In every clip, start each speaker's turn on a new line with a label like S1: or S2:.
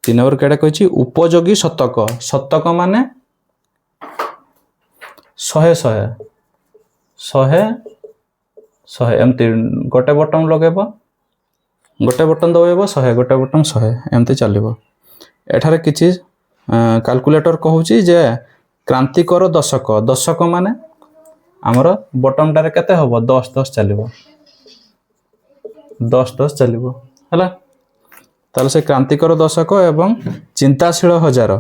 S1: तीन नंबर केटा कही उपयोगी शतक शतक माने 100 एमती गोटे बटन लगेब गोटे बटन दबाइब 100 गोटे बटन 100 एमती चलो एठारे किसी कैलकुलेटर कहूँ जे क्रांतिकर दशक दशक माने आमर बटनटारे केते हबो 10 10 चलो 10 10 चलो है ताले से क्रांतिकर दशक एवं चिंताशील हजार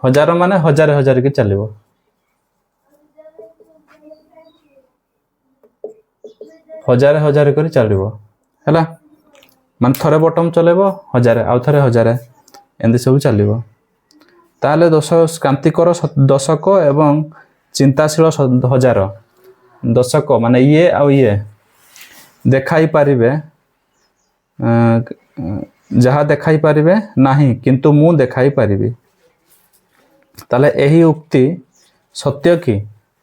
S1: हजार माने हजार हजार की चलो हजार हजार कर चलो है मान थरे बटन चलेब हजार आउ थे हजार एमती सब चलो ताले क्रांतिकर दशक एवं चिंताशील हजार दशक माने ये आउ ये देखाई पारिबे जहाँ देखाई पारिबे नाही किंतु मु देखाई पारिबी ताले एही उक्ति सत्य कि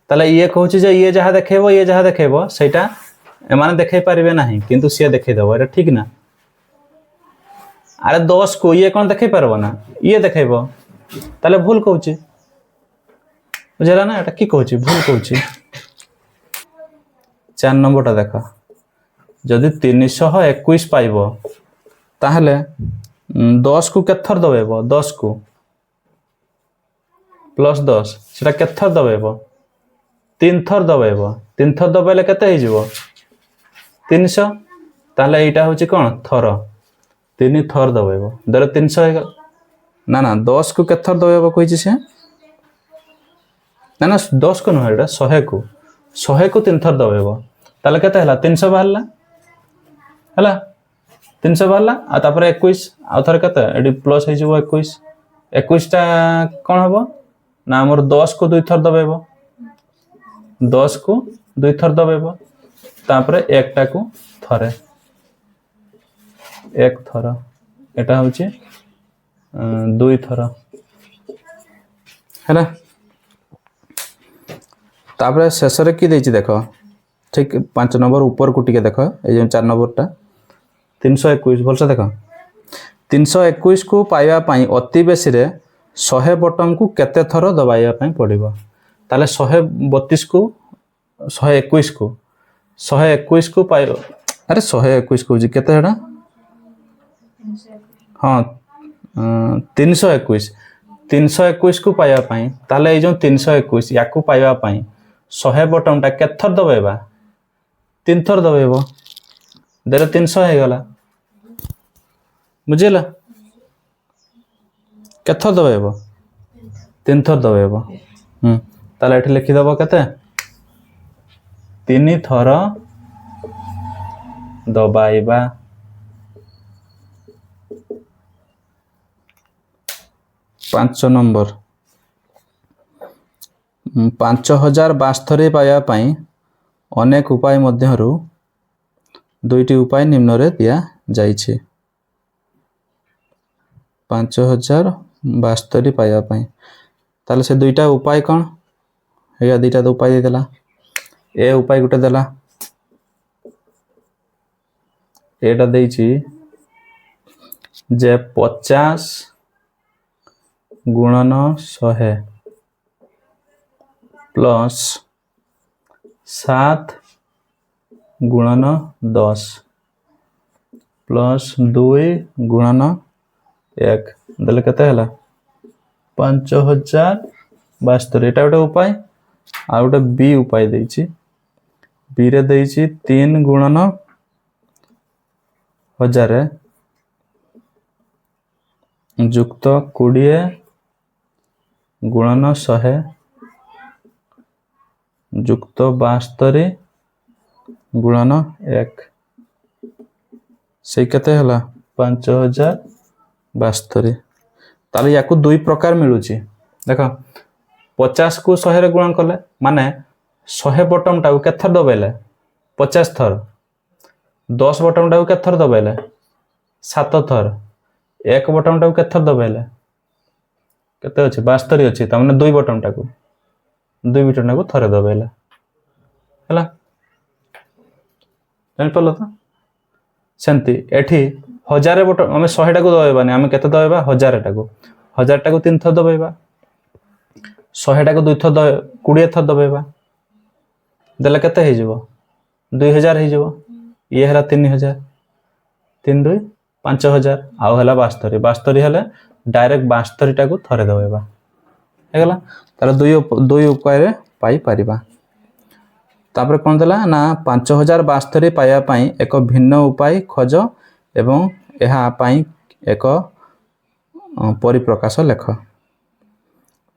S1: ताले ये कहूँ जे ये जहाँ देखेबो सेटा एमाने देखाई पारिबे नाही किंतु सी देखाई देबो एटा ठीक ना अरे 10 को ये कौन देखाई पारबो ना ये देखेबो ताले भूल कहूँ बुझला ना एटा की कहूँ भूल कहूँ 4 नंबरटा देख जदि 321 पाइब ताहले 10 को केथर दबेब 10 को प्लस 10 सेटा केथर दबेब 3 थर दबेब 3 थर दबाइले केते हो जिवो 300 ताहले एटा होची कोन थर 3 थर दबेब दरे 300 हो ना ना 10 को केथर दबेब कहिछि से ना ना 10 को न एटा 100 को 3 थर दबेब ताहले केते हला 300 बाहरला हला 300 बाहरला आ तापर 21 आ थरे केते एडी प्लस हो जिवो 21 21 टा कोन हबो ना हमर 10 को 2 थर दबेब 10 को 2 थर दबेब तापर 1 टा को थरे 1 थर एटा होची 2 थर है तापर शेष रे की देछि देखो ठीक 5 नंबर ऊपर को टिके देखो ए 4 नंबरटा 321 भलसे देखो 321 को पाइबा पई अति बेसी रे 100 बटन को केते थर दबाइबा पई पड़िबो ताले 132 को 121 को 121 को पाइ अरे 121 को जी केते हेडा हां 321 को पाइबा पई ताले ए जो 321 याकू पाइबा पई 100 बटन टा केते थर दबाइबा 3 थर दबाइबो देरे 300 हे गला बुझिला केथर दबाइबो 3 थर दबाइबो ताले एठी लिखि दबो केते 3 थर दबाइबा 5 नंबर 5072 पाइबा पई अनेक उपाय मध्यरु दुईटी उपाय निम्न रे दिया जाइछे 5072 पाइबा पई ताले से दुईटा उपाय कोन या दुईटा उपाय देला ए उपाय गुटे देला एटा देइछि जे 50 गुणन 100 प्लस 7 गुणन 10 प्लस 2 गुणन 1 देले केते हला 5072 एटा गोटे उपाय आ गोटे बी उपाय देइछि बी रे देइछि 3 गुणन 1000 जुक्त 20 गुणन 100 जुक्त 72 गुणन 1 से केते हला 5072 ताले याकू दुई प्रकार मिलुची देखो 50 को 100 रे गुणन करले माने 100 बटन टाउ केथर दबाइले 50 थर 10 बटन टाउ केथर दबाइले 7 थर 1 बटन टाउ केथर दबाइले केते अछि 72 अछि त माने 2 बटन टाकू 2 बटन टाकू थरे दबाइले हला जान पलो त सेंती एठी 1000 बटन आम 100 टाक दबाइबानी आम के दबाइबा 1000 टाक 1000 टाक 3 थर दबाइबा 100 टाक 2 थर 20 थर दबाइबा देला केते हे जिवो 2000 हे जिवो ये हला 3000 3 2 5000 आउ हला 72 72 हेले डायरेक्ट 72 टाक थरे दबाइबा हे गला तार दुई उपाय रे पाई परिबा तापर कोन देला ना 5072 पाया पई एक भिन्न उपाय खोज एवं एहा पई एक परिप्रकाश लेख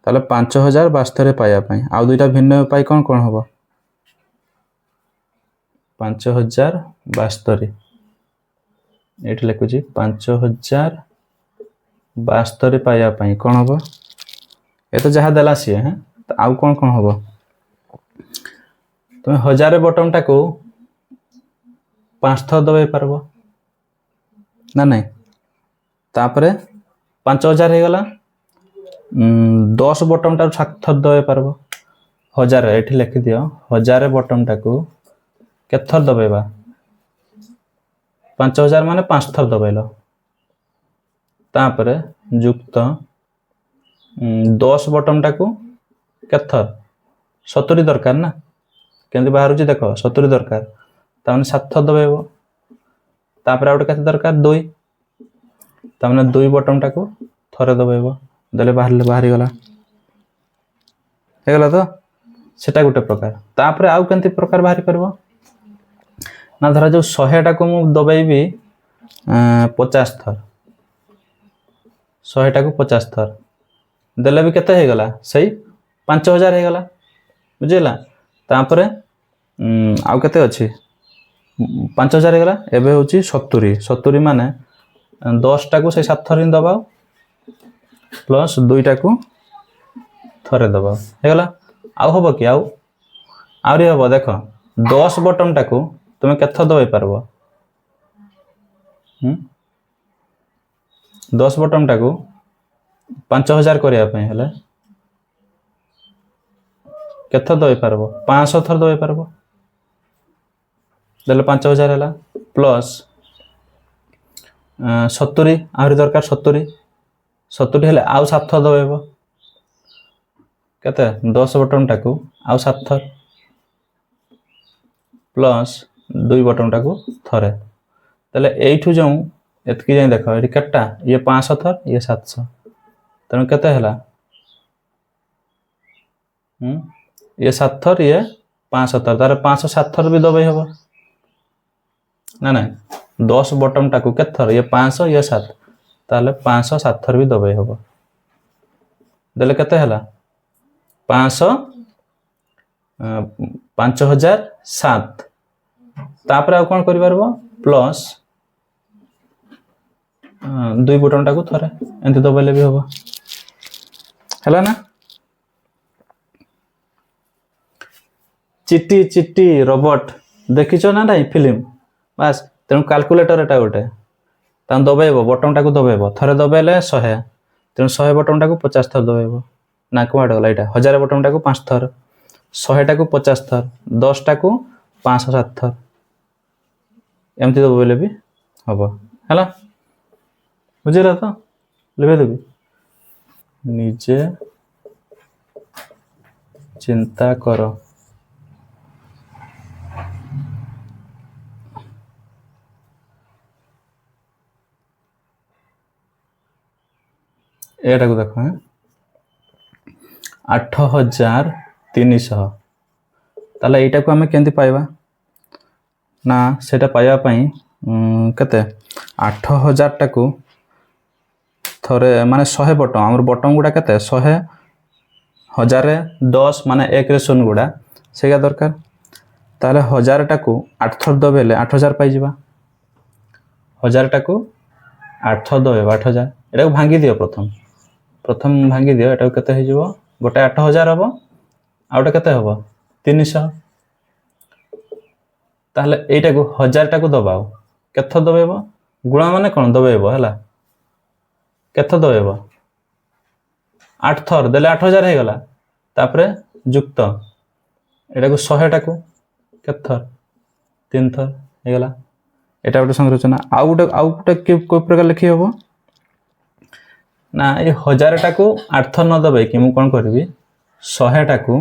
S1: ताले 5072 पाया पई आ दुईटा भिन्न उपाय कोन कोन होबो 5072 एठी लिखुची 5072 पाया पई कोन होबो ए तो जहा देला सी है तो आउ कोन कोन होबो तुम 1000 बटन टाको 5 थर दबाई पारबो ना नहीं तापरे 5000 हे गला 10 बटन टाको 7 थर दबाई पारबो 1000 एठी लिखि दियो 1000 बटन टाको के थर दबाइबा 5000 माने 5 थर दबाइलो तापरे युक्त 10 बटन टाको के थर 70 दरकार ना केंदी बाहर जी देखो 70 दरकार तामने 7 थर दबाइबो तापर आउट केते दरकार 2 तामने 2 बटन टाको थरे दबाइबो देले बाहरी गला हे गला तो सेटा गुटे प्रकार तापर आउ केंती प्रकार बाहरी करबो ना धरा जो 100 टाको मु दबाइबी 50 थर 100 टाको 50 थर देले भी केते हे गला सही 5000 हे गला बुझिला तापर आउ केते अछि 5000 हे गला एबे होची 70 70 माने 10 टाको से 7 थर दबाओ प्लस 2 टाको थरे दबाओ हे गला आउ होबो कि आउ आउरी होबो देखो 10 बटन टाको तुम केथर दबाई पारबो 10 बटन टाको 5000 करिया पई हले केथर दबाई पारबो 500 थर दबाई पारबो देले 5000 हला प्लस 70 आउरी दरकार 70 70 हेले आउ 7 थर दबाइबो केते 10 बटन टाको आउ 7 थर प्लस 2 बटन टाको थरे तले एठु जाऊ एतकी जाई देखो एठी केटा ये 500 थर ये 700 तने केते हला ये 7 थर ये 500 थर तारे 507 थर भी दबाई हबो ना ना 10 बटन टाको केते थर ये 500 ये 7 ताले 507 थर भी दबाई हबो देले केते हला 500 5007 तापर आ कोन करि परबो प्लस 2 बटन टाको थरे एंती दबाइले भी हबो हला ना चिट्टी चिट्टी रोबोट देखिछो ना नहीं फिल्म बस तेनु कैलकुलेटर एटा गोटे तान दबाइबो बटन टाको दबाइबो थरे दबाइले 100 तेनु 100 बटन टाको 50 थर दबाइबो ना कुआड गला एटा 1000 बटन टाको 5 थर 100 टाको 50 थर 10 टाको 507 थर एमती दबाइले भी हबो हला बुझिला तो लेबे देबी निजे चिंता करो एटा को देखो 8300 ताले एटा को हमें केंती पाइबा ना सेटा पाइबा पई केते 8000 टाको थरे माने 100 बटन हमर बटन गुडा केते 100 1000 10 माने 1 रे 0 गुडा सेगा दरकार ताले 1000 टाको 8 थर दबेले 8000 पाई जिबा 1000 टाको 8 थर दबे 8000 एटा को भांगी दियो प्रथम भांगी दियो एटा केते हे जिवो गोटे 8000 हबो आउटा केते हबो 300 ताले एटा को 1000 टाको दबाओ केथर दबेबो गुणा माने कोन दबेबो हला केथर दबेबो 8 थर देले 8000 हे गला तापरे युक्त एटा को 100 टाको केथर 3 थर हे गला এটা গোटे संरचना आउ गोटे कोई प्रकार लिखी हम ना ये 1000 को 8 थर न दबे कि मु कौन करी 100 को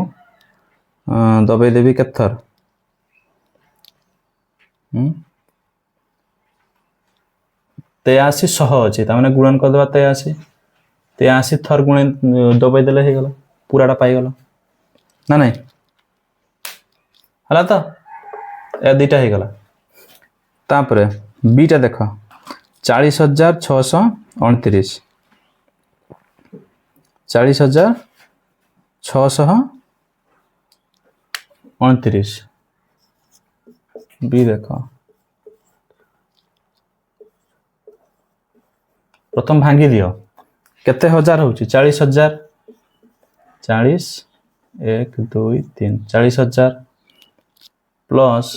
S1: दबे देवी के थर 83 100 अच्छे तार गुणन करदे 83 थर गुण दबे देले हो गला पूराटा पाईगल ना नहीं हला तो ए दुईटा हो गला तापर बीटा देख 40,629 40,629 बी देख प्रथम भांगी दियो केते हजार होची 40,000 40 1 2 3 40,000 प्लस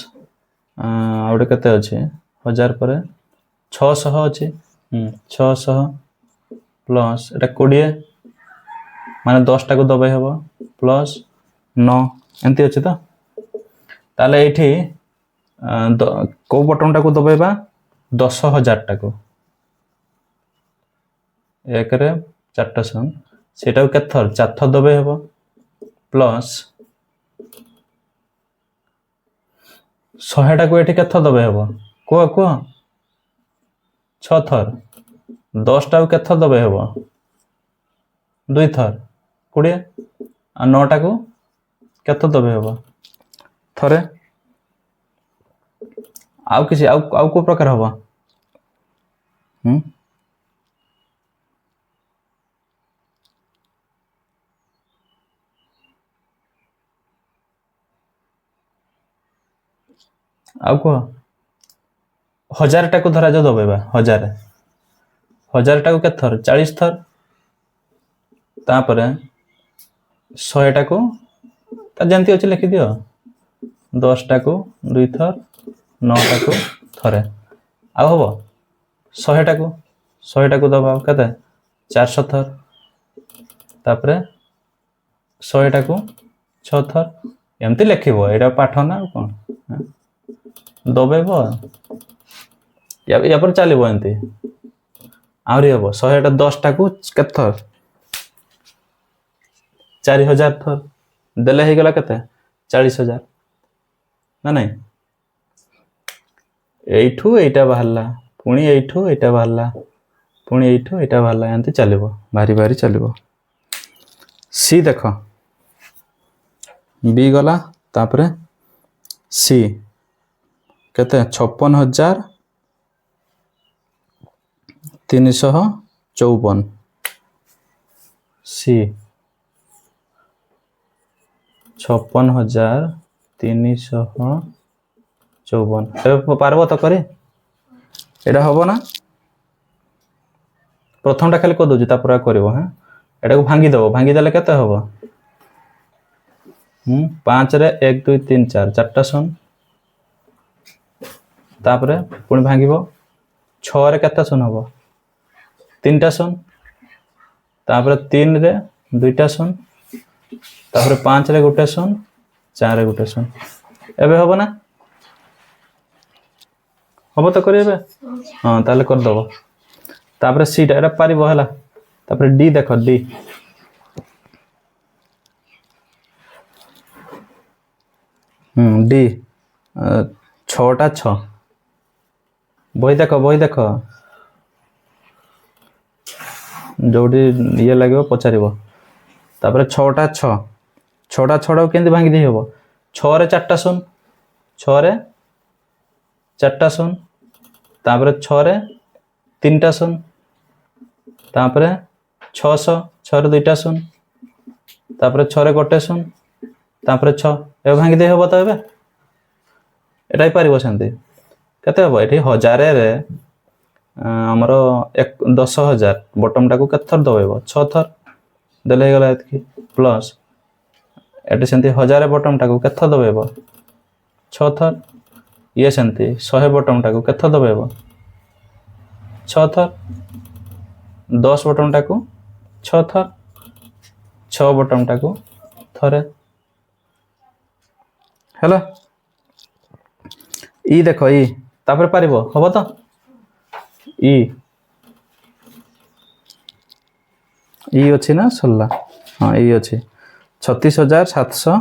S1: आउटे केते अच्छे 1000 पर 600 अच्छे 600 प्लस एटा 20 माने 10 टा को दबाई हबो प्लस 9 एंती अच्छे तो ताले एठी को बटन टा को दबाइबा 10,000 टा को एक रे 4 सन सेटा को केथर 4 थर दबाई हबो प्लस 100 टा को एठी केथर दबाई हबो को 6 थर 10 टा को केथर दबाई हबो 2 थर 20 आ 9 टा को केथर दबाई हबो थरे आउ किसी आउ को प्रकार हबो आउ को 1000 टा को धरा जो दबाइबा 1000 टा को केथर 40 थर तापर 100 टा को जंती अच्छे लिखि दियो 10 टा को 2 थर 9 टा को थरे आउ हबो 100 टा को दबा केते 400 थर तापर 100 टा को 6 थर एमती लिखिबो एटा पाठ ना कोन दबेबो या पर चलिबो एमती आउरी हबो 100 टा 10 टा को केते थर 4000 थर देले हे गला केते 40,000 ना नहीं एठू एटा बाहरला पुणी एठू एटा बाहरला पुणी एठू एटा बाहरला एंती चलिबो भारी चलिबो सी देखो बी गला तापरे सी केते 56,354 सी 56,354 पारबो तो करे एटा हबो ना प्रथम टा खाली को दोजी तापर करबो हां एटा को भांगी दबो भांगी देले केते हबो 5 रे 1 2 3 4 चारटा सन तापर पुणी भांगीबो 6 रे केते सन हबो 3टा सन तापर 3 रे 2टा सन तापर 5 रे गोटे सन 4 रे गोटे सन एबे हबो ना हबो तो करिबे हां ताले कर दबो तापर सी टा एटा पारिबो हला तापर डी देखो डी डी 6 टा 6 बही देखो जोड़ी ये लगे पचारिबो तापर 6 टा 6 केंदी भांगी दे हबो 6 रे 4टा सुन 6 रे 4टा सुन तापर 6 रे 3टा सुन तापर 600 6 रे 2टा सुन तापर 6 रे गोटे सुन तापर 6 ए भांगी दे हबो त एबे एटाई पारिबो सेंती केते हबो एठी 1000 रे हमरो 10,000 बटम टाको केते थर दबेबो 6 थर देले गला एतकी प्लस एटी सेंती 1000 बटम टाको केते थर दबेबो 6 थर ये सेंती 100 बटम टाको केते थर दबेबो 6 थर 10 बटम टाको 6 थर 6 बटम टाको थरे हेलो ई देखो ई तापर पारिबो हबो तो इ अच्छी ना सरला हाँ इ अच्छी 36,700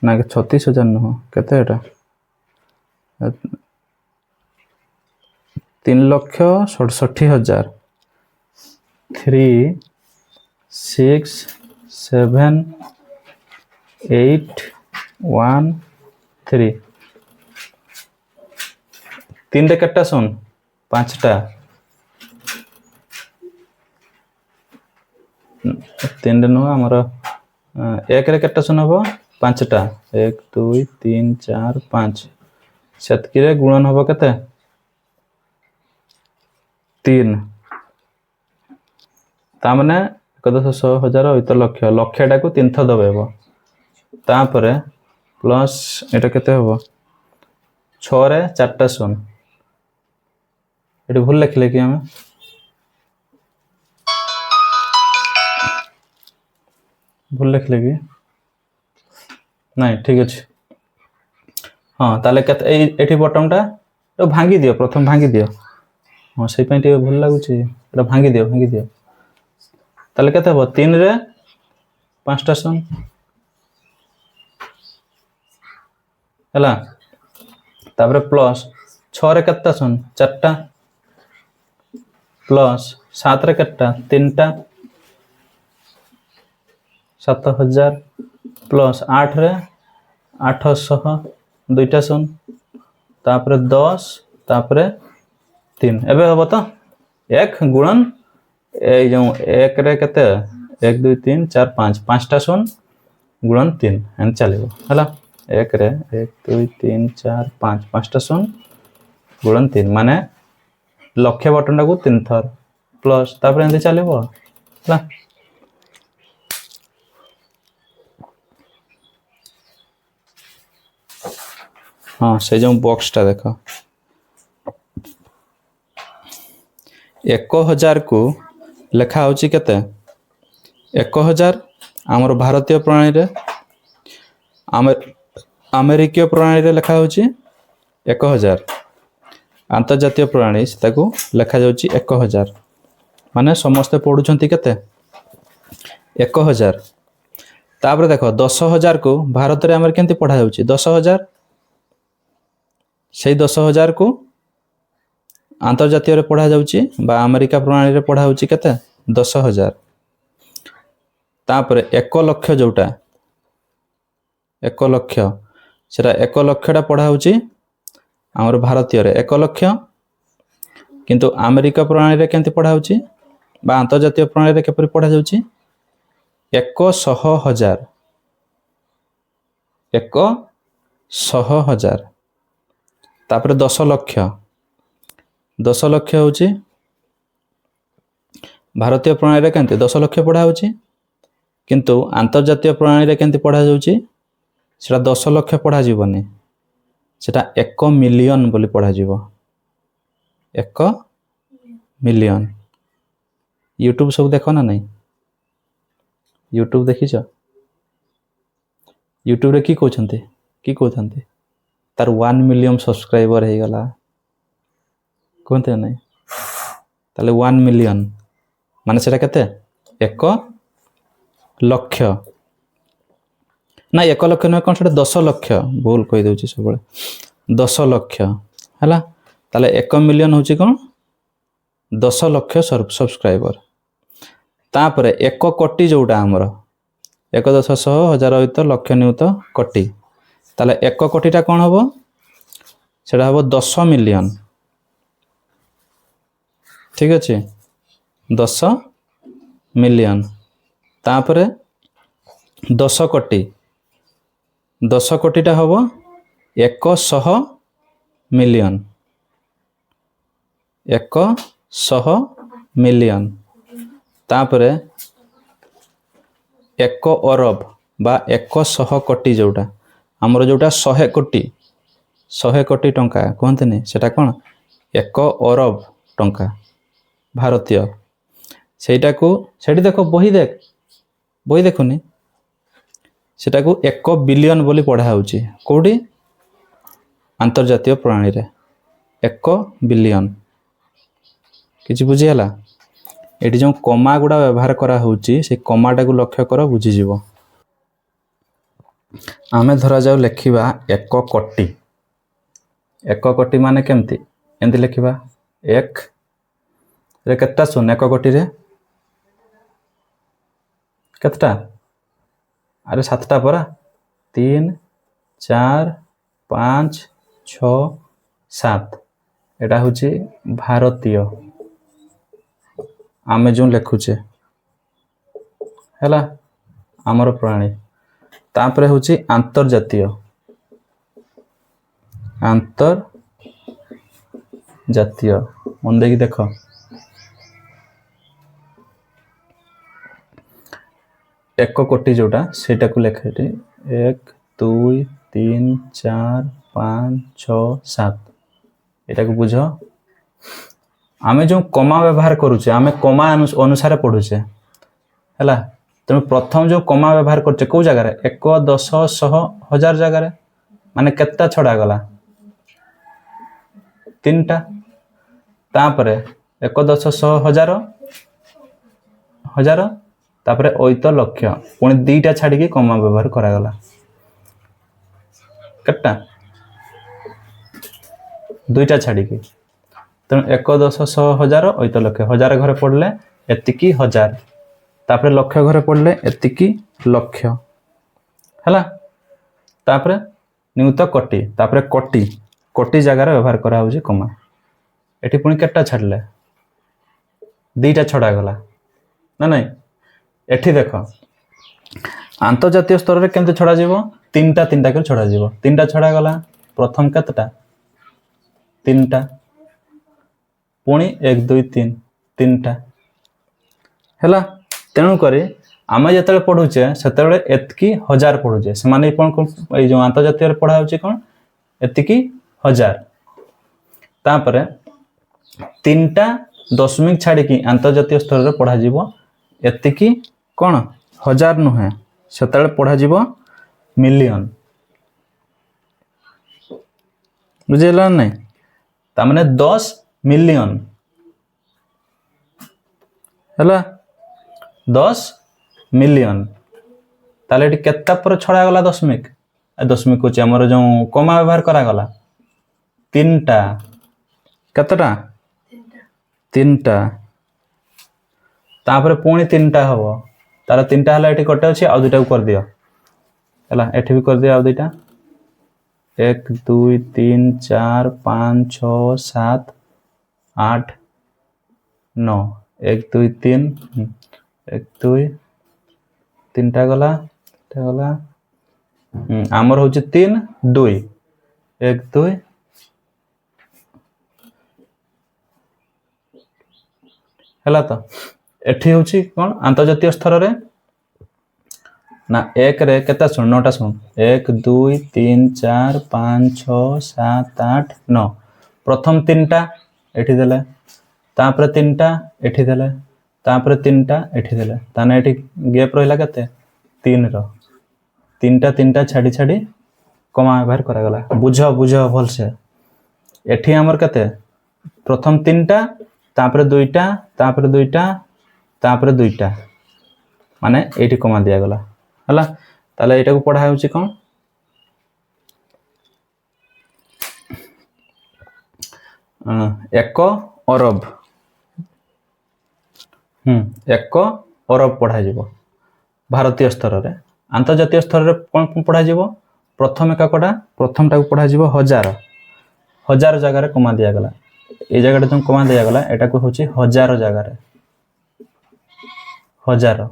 S1: ना 36,000 नुह केते एटा 3,67,000 3 6 7 8 1 3 तीन रे केटा सुन पांचटा तीन रे नुह हमर एक रे केटा सुन हबो पांचटा 1 2 3 4 5 सेतकी रे गुणन हबो केते 3 तामने 1,100,000 होइत लक्ष लक्षटा को 3 थ दबेबो तापरे प्लस एटा केते हबो 6 रे 4टा शून एटी भूल लिखले कि हमें भूल लिखले कि नहीं ठीक अच्छे हाँ ताले केते एठी बटमटा तो भांगी दियो प्रथम भांगी दियो हाँ से पई भूल लागुची एटा भांगी दियो ताले केते हबो 3 रे 5टा शून हला तापर प्लस 6 रे केते शून 4टा प्लस 7 रे केटा 3टा 7,000 प्लस 8 रे 800 2टा शून तापर 10 तापर 3 एबे हबो तो 1 गुणन ए जो 1 रे केते 1 2 3 4 5 5टा शून गुणन 3 एन चलेबो हला 1 रे 1 2 3 4 5 5टा शून गुणन 3 माने लक्ष्य बटन को 3 थर प्लस तापर एंती चलेबो हला हाँ से जो बॉक्सटा देख 1,000 को लेखा होची केते 1,000 आमर भारतीय प्रणाली रे अमेरिकीय प्रणाली रे लेखा होची 1,000 अंतर्जातीय प्रणाली ताको लेखा जाउची 1,000 माने समस्ते पढुछंती केते 1,000 तापर देखो 10,000 को भारत रे हमर केंती पढ़ा जाउची 10,000 से 10,000 को अंतर्जातीय रे पढ़ा जाउची बा अमेरिका प्रणाली रे पढ़ा होउची केते 10,000 तापर 1 लाख जोटा 1 लाख सेटा 1 लाखटा पढ़ा होउची हमर भारतीय रे 1 लाख किंतु अमेरिका प्रणाली रे केंती पढ़ा होउची बा अंतर्जातीय प्रणाली रे केपरि पढ़ा जाउची 100,000 100,000 तापर 10 लाख होची भारतीय प्रणाली रे केंती 10 लाख पढ़ा होची किंतु अंतर्जातीय प्रणाली रे केंती पढ़ा जाउची सेटा 10 लाख पढ़ा जीवनी सेटा 1 मिलियन बोली पढ़ा जीवो 1 मिलियन यूट्यूब सब देखो ना नहीं यूट्यूब देखिछ यूट्यूब रे की कहउछंती तार 1 मिलियन सब्सक्राइबर हे गला कोनते नहीं ताले 1 मिलियन माने सेटा केते 1 लाख ना 1 लाख न कोन सेटा 10 लाख भूल कहि दउची सब 10 लाख हला ताले 1 मिलियन होची कोन 10 लाख सब्सक्राइबर तापरे 1 कोटी जोटा हमर 1,100,000 होइत लक्ष नियुत कोटी ताले 1 कोटीटा कोन हबो सेटा हबो 10 मिलियन ठीक अछि 10 मिलियन तापरे 10 कोटीटा हबो 100 मिलियन 100 मिलियन तापरे 1 अरब बा 100 कोटी जोटा हमर जोटा 100 कोटी टंका कहते नहीं सेटा कोन 1 अरब टंका भारतीय सेटा को सेठी देखो बही देखुनी सेटा को 1 बिलियन बोली पढ़ा होची कोडी आंतर्जातीय प्रणाली रे 1 बिलियन किछि बुझिहला एठी जो कमा गुडा व्यवहार करा होउची से कमाटा को लक्ष्य कर बुझी जीवो आमे धरा जाऊ लेखिबा 1 कोटी 1 कोटी माने केमती एंती लेखिबा 1 रे केतटा शून्य 1 कोटी रे केतटा अरे 7टा परा 3 4 5 6 7 एटा होची भारतीय आमे जो लेखुचे हैला हमर प्राणी तापरे होची अंतर्जातीय मन देखि देखो 1 कोटी जोटा सेटा को लेखेटी 1 2 3 4 5 6 7 एटा को बुझो आमे जो कमा व्यवहार करूचे आमे कमा अनुसार पढुचे हैला तेणु प्रथम जो कमा व्यवहार करचे को जगह रे 1 10 100 1000 जगह रे माने केतटा छडा गला 3टा तापरे 1 10 100 1000 1000 तापरे ओइत लक्ष पुणी 2टा छाडी की कमा व्यवहार करा गला केतटा 2टा छाडी की तेणु 1 10 100 1000 ओइत लक्ष 1000 घरे पड़ले एतिकी 1000 तापरे लक्ष घरे पड़ले एतिकी लक्ष हैला तापरे नियुत कोटी तापरे कोटी कोटी जगह व्यवहार करा होउची कमा एठी पुणी केतटा छाडले 2टा छडा गला ना नहीं एठी देखो अंतर्जातीय स्तर रे केमते छडा जीवो 3टा कर छडा जीवो 3टा छडा गला प्रथम केतटा 3टा पुणी 1 2 3 3टा हैला तेणु करे आमे जतले पढुचे सेतले एतकी 1000 पढुचे से माने कोन ए जो अंतर्जातीय पढा होची कोन एतकी 1000 तापरे 3टा दशमिक छाडी की अंतर्जातीय स्तर रे पढा जीवो एतकी कोन 1000 नुहे सेतले पढा जीवो मिलियन बुझेला नै ता माने 10 मिलियन हैला 10 मिलियन ताले एटी केत्ता पर छडा गला दशमिक दशमिक होची हमर जो कमा व्यवहार करा गला 3टा केतटा 3टा तापरे पुणी 3टा हबो तार 3टा हला एटी कटे अछि आ दुटा को कर दियो हला एठी भी कर दियो आ दुटा 1 2 3 4 5 6 7 8 9 1 2 3 1 2 3टा गला हमर होची 3 2 1 2 हला तो एठी होची कोन अंतर्जातीय स्तर रे ना 1 रे केता सुन 9टा सुन 1 2 3 4 5 6 7 8 9 प्रथम 3टा एठी देले तापरे 3टा एठी देले तापरे 3टा एठी देले ताने एठी गैप रहिला केते 3 रो 3टा छाडी छाडी कमा व्यवहार करा गला बुझ भल से एठी हमर केते प्रथम 3टा तापरे 2टा तापरे 2टा तापरे 2टा माने एठी कमा दिया गला हला ताले एटा को पढा होची कोन 1 अरब 1 अरब पढ़ा जीवो भारतीय स्तर रे अंतर्जातीय स्तर रे कोन पढ़ा जीवो प्रथम एककटा प्रथम टा को पढ़ा जीवो 1000 जगह रे कमा दिया गला ए जगह जो कमा दिया गला एटा को होची 1000 जगह रे 1000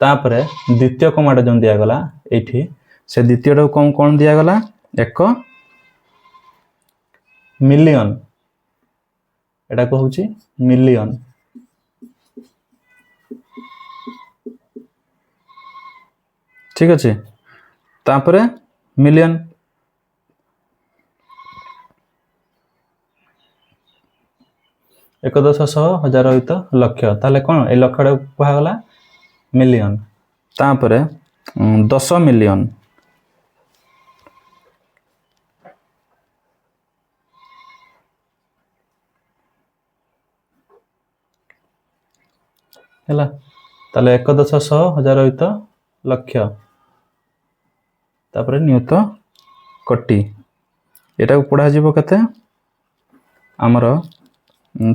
S1: तापरे द्वितीय कमाटा जो दिया गला एठी से द्वितीय टा कोन दिया गला 1 मिलियन एटा को होची मिलियन ठीक अछि तापरे मिलियन 1 10 100 1000 होइत लक्ष ताले कोन ए लक्षटा कहा गला मिलियन तापरे 10 मिलियन ହେଲା ତାହେଲେ 1 10 100 1000 ସହିତ ଲକ୍ଷ ତାପରେ ନିୟୁତ କୋଟି ଏଟାକୁ ପଢ଼ାଯିବ କେତେ ଆମର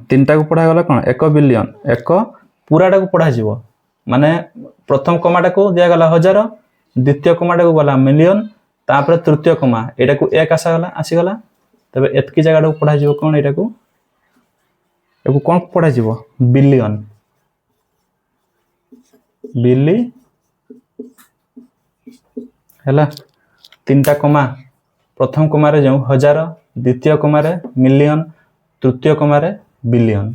S1: ତିନିଟାକୁ ପଢ଼ାଗଲା କ'ଣ 1 ବିଲିୟନ 1 ପୁରାଟାକୁ ପଢ଼ାଯିବ ମାନେ ପ୍ରଥମ କମାଟାକୁ ଦିଆଗଲା 1000 ଦ୍ୱିତୀୟ କମାଟାକୁ ଗଲା ମିଲିୟନ ତାପରେ ତୃତୀୟ କମା ଏଟାକୁ 1 ଆସିଗଲା ତେବେ ଏତିକି ଜାଗାଟାକୁ ପଢ଼ାଯିବ କ'ଣ ଏଟାକୁ କ'ଣ ପଢ଼ାଯିବ ବିଲିୟନ ବିଲି ହେଲା ତିନିଟା କମା प्रथम कमारे जो 1000 द्वितीय कमारे मिलियन तृतीय कमारे बिलियन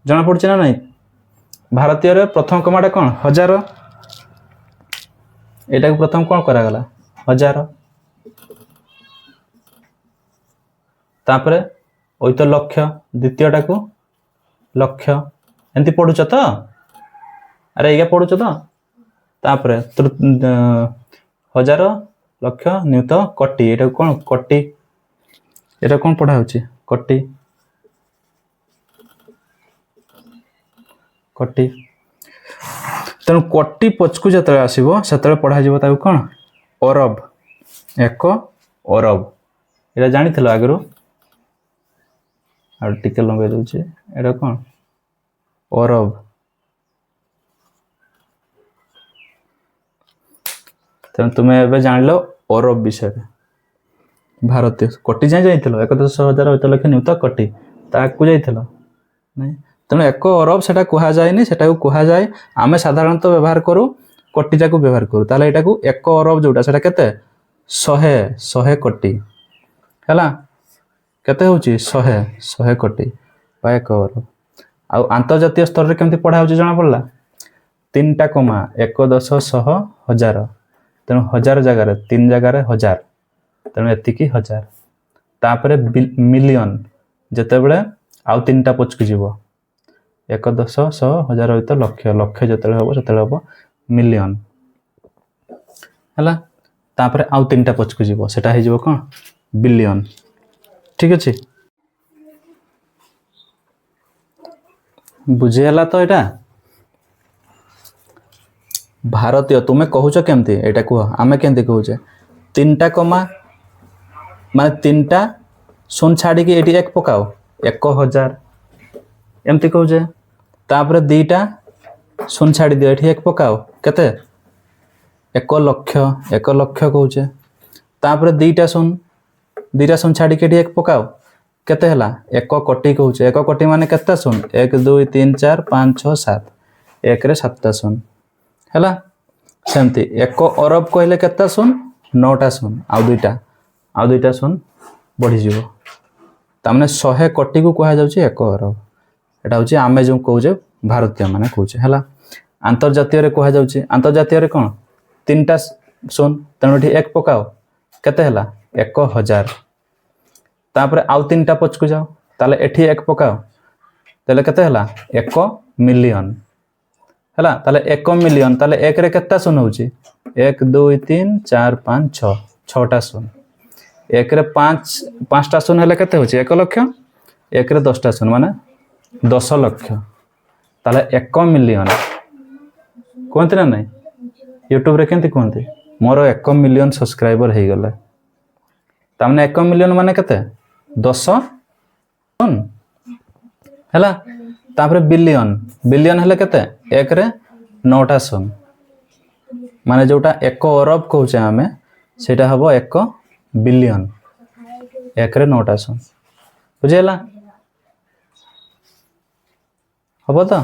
S1: जना पड़छ ना नहीं भारतीय रे प्रथम कमाटा कौन 1000 एटा को प्रथम कौन करा गला 1000 तापरे ओइ तो लक्ष द्वितीयटा को लक्ष एंती पढुछ तो अरे एगा पढुछ तो तापरे 1000 लक्ष नियुत कोटी एटा कौन कोटी एटा कौन पढ़ा होची कोटी कोटी तेणु कोटी पचकु जतले आसीबो सेतले पढ़ा जिवो ताकू कौन अरब 1 अरब एटा जानिथिलो आगरो आ टिके लंबे दउची एटा कौन अरब तेणु तुम्हें एबे जानलो अरब विषय भारतीय कोटी जाए जाइथिलो 1 10 1000 होत लक्ष नियुत कोटी ताकू जाइथिलो नहीं तेणु 1 अरब सेटा कुहा जायनी सेटा को कुहा जाय आमे साधारणतः व्यवहार करू कोटीटा को व्यवहार करू ताले एटा को 1 अरब जोटा सेटा केते 100 कोटी हैला केते होची 100 कोटी बा 1 अरब आ अंतर्जातीय स्तर रे केमति पढ़ा होची जणा पड़ला तीनटा कमा 1 10 100 1000 तेणु 1000 जगह 3 जगह 1000 तेणु एतिकी 1000 तापरे मिलियन जते बेले आउ तीनटा पचकु जीवो 1 10 100 1000 होइत लक्ष लक्ष जते होबो सेते होबो मिलियन हला तापरे आउ तीनटा पचकु जीवो सेटा हे जीवो कोन बिलियन ठीक अछि बुझे हला तो एटा भारतीय तुम्हें कहूच केमती एटा कह आमे केमती कहूचे तीनटा कमा माने तीनटा शून्य छाड़ी के एटी 1 पकाओ 1000 एमती कहूचे तापरे दीटा शून्य छाड़ी दियो एटी 1 पकाओ केते 1 लक्ष कहूचे तापरे दीटा शून्य छाड़ी के एटी 1 पकाओ केते हला 1 कोटी कहूचे 1 कोटी माने केते शून्य 1 2 3 4 5 6 7 1 रे 7टा शून्य हैला सेमती 1 अरब कहले केता सुन 9टा सुन आ दुईटा सुन बढ़ी जीवो तामने 100 कोटी को कहा जाउची 1 अरब एटा होची आमे जो कहूजे भारतीय माने कहूचे हैला अंतर्जातीय रे कहा जाउची अंतर्जातीय रे कोन तीनटा सुन तणोठी 1 पकाओ केते हला 1000 तापरे आउ तीनटा पचकु जाओ ताले एठी 1 पकाओ ताले केते हला 1 मिलियन हैला ताले 1 मिलियन ताले 1 रे केता सुन होची 1 2 3 4 5 6 6टा सुन 1 रे 5टा सुन हेले केते होची 1 लक्ष 1 रे 10टा सुन माने 10 लक्ष ताले 1 मिलियन कोनते ना नहीं YouTube रे केंती कोनते मोर 1 मिलियन सब्सक्राइबर हे गले तामने 1 मिलियन माने केते 10 सुन हैला तापरे बिलियन हेले केते 1 रे 9टा सुन माने जोटा 1 अरब कहूचे आमे सेटा हबो 1 बिलियन 1 रे 9टा सुन बुझेला हबो तो